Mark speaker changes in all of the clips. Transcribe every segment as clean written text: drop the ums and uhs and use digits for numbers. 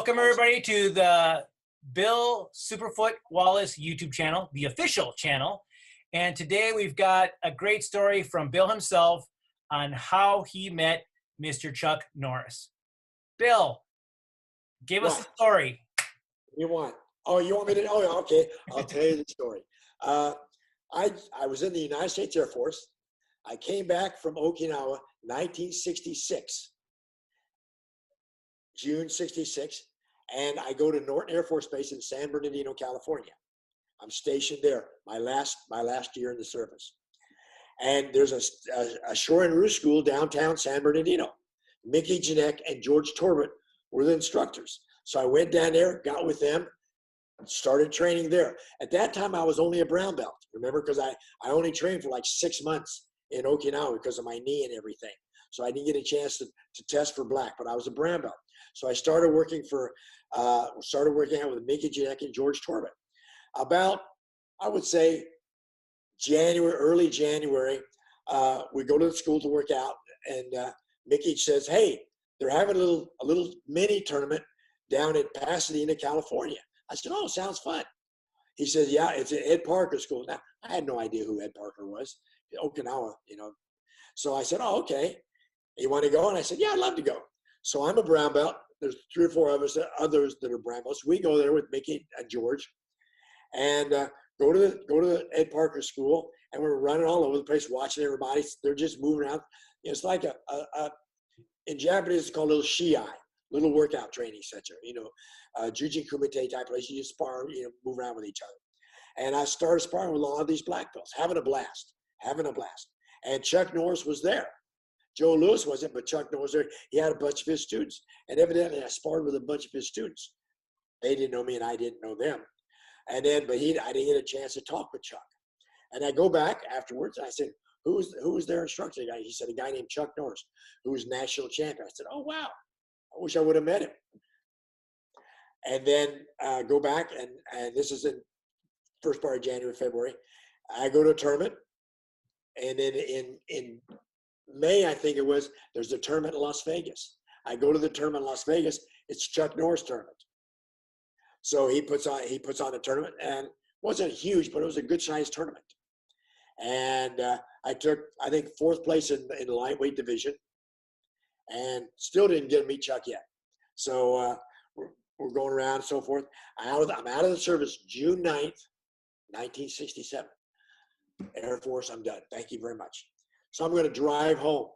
Speaker 1: Welcome everybody to the Bill Superfoot Wallace YouTube channel, the official channel. And today we've got a great story from Bill himself on how he met Mr. Chuck Norris. Bill, give us the story.
Speaker 2: You want? Oh, you want me to? Oh, okay. I'll tell you the story. I was in the United States Air Force. I came back from Okinawa, 1966, June 66, and I go to Norton Air Force Base in San Bernardino, California. I'm stationed there, my last year in the service. And there's a shore and roost school downtown San Bernardino. Mickey Janek and George Torbett were the instructors. So I went down there, got with them, started training there. At that time, I was only a brown belt, remember, because I only trained for like 6 months in Okinawa because of my knee and everything. So I didn't get a chance to test for black, but I was a brown belt. So I started working out with Mickey Janek and George Torbett. About, I would say, early January, we go to the school to work out, and Mickey says, "Hey, they're having a little mini tournament down in Pasadena, California." I said, "Oh, sounds fun." He says, "Yeah, it's at Ed Parker School." Now, I had no idea who Ed Parker was, Okinawa, So I said, "Oh, okay. You want to go?" And I said, "Yeah, I'd love to go." So I'm a brown belt. There's 3 or 4 of us, others that are brown belts. We go there with Mickey and George, and go to the Ed Parker School, and we're running all over the place, watching everybody. They're just moving around. It's like in Japanese, it's called a little shiai, little workout training center. Juji kumite type place. You just spar, move around with each other. And I started sparring with a lot of these black belts, having a blast. And Chuck Norris was there. Joe Lewis wasn't, but Chuck Norris was there. He had a bunch of his students. And evidently I sparred with a bunch of his students. They didn't know me and I didn't know them. And then, I didn't get a chance to talk with Chuck. And I go back afterwards and I said, who was their instructor? He said, a guy named Chuck Norris, who was national champion. I said, "Oh, wow. I wish I would have met him." And then go back, and this is in first part of January, February. I go to a tournament. And then in May, I think it was, there's a tournament in Las Vegas. I go to the tournament in Las Vegas. It's Chuck Norris tournament. So he puts on a tournament, and it wasn't huge, but it was a good sized tournament. And I took, I think, 4th place in the lightweight division, and still didn't get to meet Chuck yet. So we're going around and so forth. I'm out of the service June 9th, 1967. Air Force, I'm done. Thank you very much. So I'm going to drive home.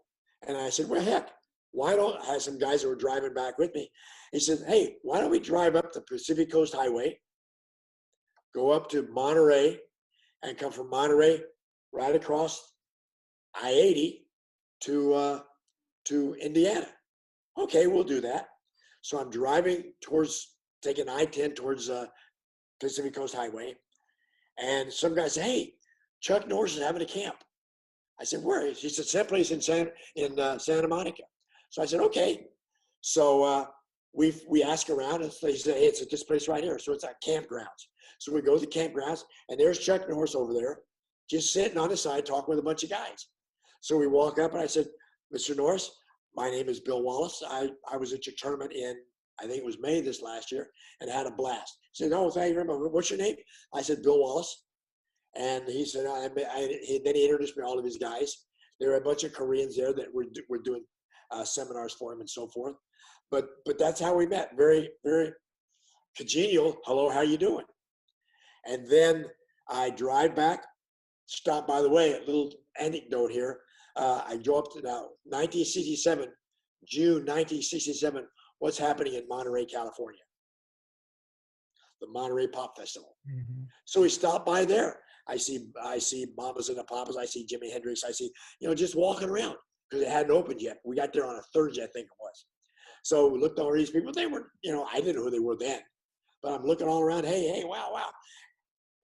Speaker 2: And I said, well, heck, I had some guys that were driving back with me. He said, "Hey, why don't we drive up the Pacific Coast Highway, go up to Monterey, and come from Monterey right across I-80 to Indiana." Okay, we'll do that. So I'm driving taking I-10 towards Pacific Coast Highway. And some guy said, "Hey, Chuck Norris is having a camp." I said, "Where is he?" He said, "Someplace in Santa Monica." So I said, "Okay." So we ask around, and they said, "Hey, it's at this place right here." So it's at campgrounds. So we go to the campgrounds, and there's Chuck Norris over there, just sitting on the side talking with a bunch of guys. So we walk up, and I said, "Mr. Norris, my name is Bill Wallace. I was at your tournament in, I think it was May this last year, and had a blast." He said, "Oh, thank you very much. What's your name?" I said, "Bill Wallace." And he said, then he introduced me to all of his guys. There were a bunch of Koreans there that were doing seminars for him and so forth. But that's how we met. Very, very congenial. "Hello, how you doing?" And then I drive back. Stop, by the way, a little anecdote here. I go up to now 1967, June 1967. What's happening in Monterey, California? The Monterey Pop Festival. Mm-hmm. So we stopped by there. I see Mamas and the Papas. I see Jimi Hendrix. I see, just walking around because it hadn't opened yet. We got there on a Thursday, I think it was. So we looked over these people. They were, I didn't know who they were then, but I'm looking all around. Hey, wow.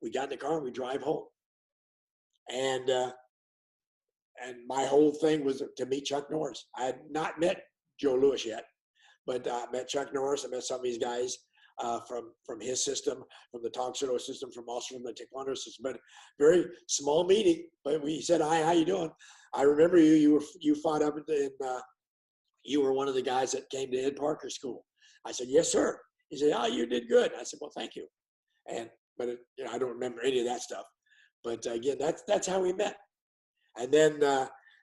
Speaker 2: We got in the car and we drive home. And my whole thing was to meet Chuck Norris. I had not met Joe Lewis yet, but I met Chuck Norris. I met some of these guys. From his system, from the Toxedo system, also from the Taekwondo system. But very small meeting. But we said, "Hi, how you doing? I remember you. You fought up you were one of the guys that came to Ed Parker School." I said, "Yes, sir." He said, "Oh, you did good." I said, "Well, thank you." But I don't remember any of that stuff. But again, that's how we met. And then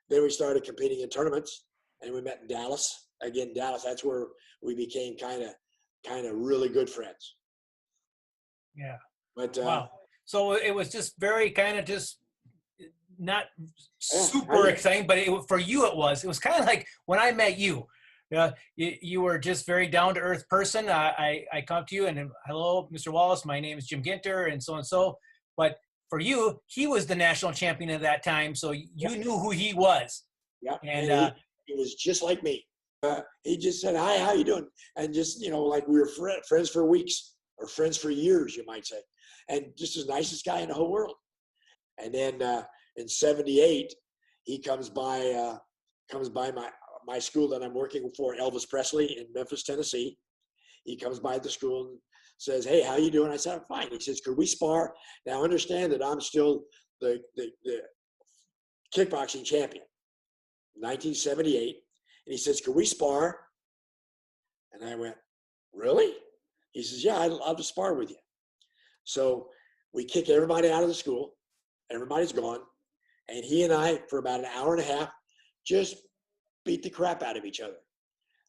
Speaker 2: we started competing in tournaments, and we met in Dallas. Again, Dallas. That's where we became kind of really good friends.
Speaker 1: Yeah.
Speaker 2: But
Speaker 1: wow. So it was just very kind of just not
Speaker 2: yeah,
Speaker 1: super exciting, but for you it was kind of like when I met you. You were just very down to earth person. I come to you and hello, Mr. Wallace, my name is Jim Ginter and so and so. But for you, he was the national champion at that time, so you knew who he was.
Speaker 2: Yeah,
Speaker 1: and
Speaker 2: he was just like me. He just said, "Hi, how you doing?" And just like we were friends for weeks or friends for years, you might say, and just the nicest guy in the whole world. And then in '78, he comes by my school that I'm working for, Elvis Presley in Memphis, Tennessee. He comes by the school and says, "Hey, how you doing?" I said, "I'm fine." He says, "Could we spar?" Now understand that I'm still the kickboxing champion, 1978. And he says, "Could we spar?" And I went, "Really?" He says, "Yeah, I'd love to spar with you." So we kick everybody out of the school. Everybody's gone. And he and I, for about an hour and a half, just beat the crap out of each other.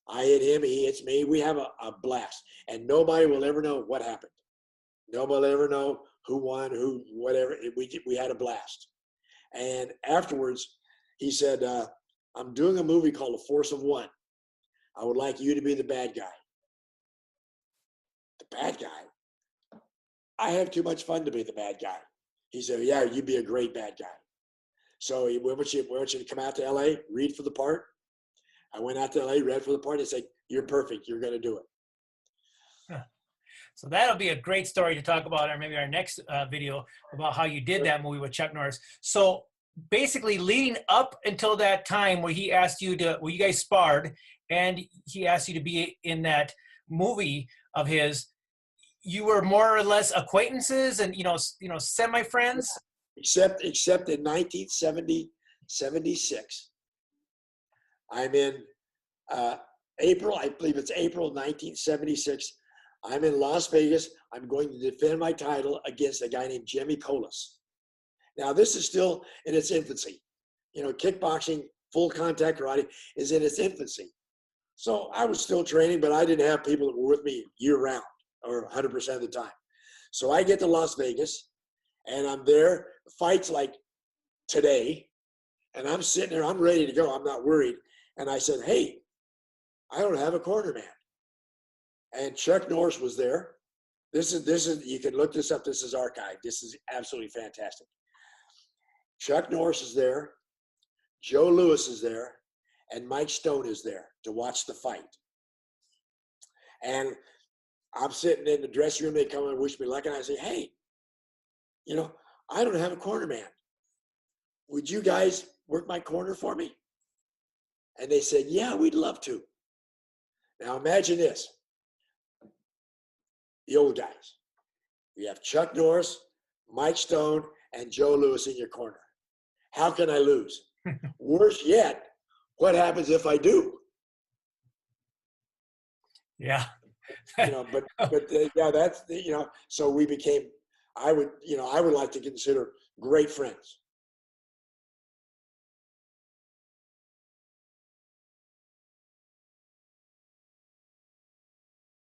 Speaker 2: I hit him, he hits me. We have a blast. And nobody will ever know what happened. Nobody will ever know who won, who, whatever. We had a blast. And afterwards, he said, "I'm doing a movie called The Force of One. I would like you to be the bad guy." The bad guy? I have too much fun to be the bad guy. He said, "Yeah, you'd be a great bad guy." So we want you to come out to LA, read for the part. I went out to LA, read for the part. They said, "You're perfect. You're going to do it."
Speaker 1: So that'll be a great story to talk about, or maybe our next video about how you did that movie with Chuck Norris. So basically, leading up until that time where he asked you where you guys sparred, and he asked you to be in that movie of his, you were more or less acquaintances and semi friends.
Speaker 2: Except in 1976, I'm in April. I believe it's April 1976. I'm in Las Vegas. I'm going to defend my title against a guy named Jimmy Polis. Now, this is still in its infancy. Kickboxing, full contact karate is in its infancy. So I was still training, but I didn't have people that were with me year round or 100% of the time. So I get to Las Vegas and I'm there. The fight's like today. And I'm sitting there, I'm ready to go. I'm not worried. And I said, "Hey, I don't have a corner man." And Chuck Norris was there. This is, you can look this up. This is archived. This is absolutely fantastic. Chuck Norris is there. Joe Louis is there. And Mike Stone is there to watch the fight. And I'm sitting in the dressing room. They come and wish me luck. And I say, "Hey, I don't have a corner man. Would you guys work my corner for me?" And they said, "Yeah, we'd love to." Now imagine this. The old guys. You have Chuck Norris, Mike Stone, and Joe Louis in your corner. How can I lose? Worse yet, what happens if I do?
Speaker 1: Yeah.
Speaker 2: But yeah, that's so we became. I would like to consider great friends.